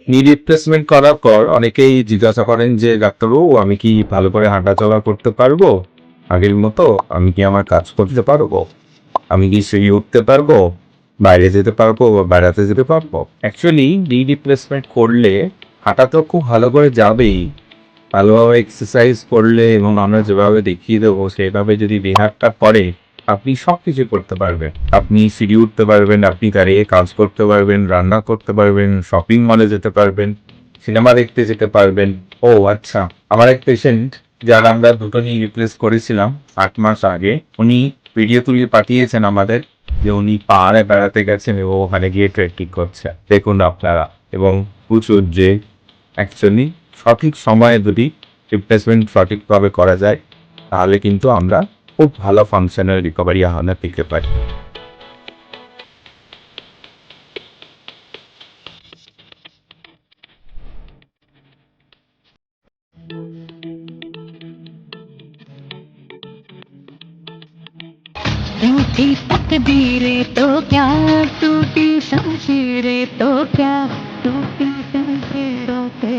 নি রিপ্লেসমেন্ট করার পর অনেকেই জিজ্ঞাসা করেন যে, "ডাক্তারবাবু আমি কি ভালো করে হাঁটাচলা করতে পারবো? আগের মতো? আমি কি আমার কাজ করতে পারবো? আমি কি সিঁড়ি উঠতে পারবো? বাইরে যেতে পারবো বা বেড়াতে যেতে পারবো?" অ্যাকচুয়ালি নি রিপ্লেসমেন্ট করলে হাঁটা তো খুব ভালো করে যাবেই। ভালোভাবে এক্সারসাইজ করলে এবং আমরা যেভাবে দেখিয়ে দেবো সেভাবে যদি রিহ্যাবটা করে, আপনি সবকিছু করতে পারবেন। আপনি সিঁড়ি উঠতে পারবেন, আপনি দাঁড়িয়ে কাজ করতে পারবেন, রান্না করতে পারবেন, শপিং মলে যেতে পারবেন, সিনেমা দেখতে যেতে পারবেন। ও আচ্ছা, আমার এক পেশেন্ট যার আমরা দুটো নি রিপ্লেস করেছিলাম ৮ মাস আগে, উনি ভিডিও তুলে পাঠিয়েছেন আমাদের যে উনি পাহাড়ে বেড়াতে গেছেন এবং ওখানে গিয়ে ট্রেকিং করছে। দেখুন আপনারা এবং বুঝুন যে অ্যাকচুয়ালি সঠিক সময়ে যদি রিপ্লেসমেন্ট সঠিকভাবে করা যায়, তাহলে কিন্তু আমরা খুব ভালো ফাংশনাল রিকভারি আমরা পেতে পারি। रूठी तकदीरें तो क्या, टूटी शमशीरें तो क्या, टूटी शमशीरों पे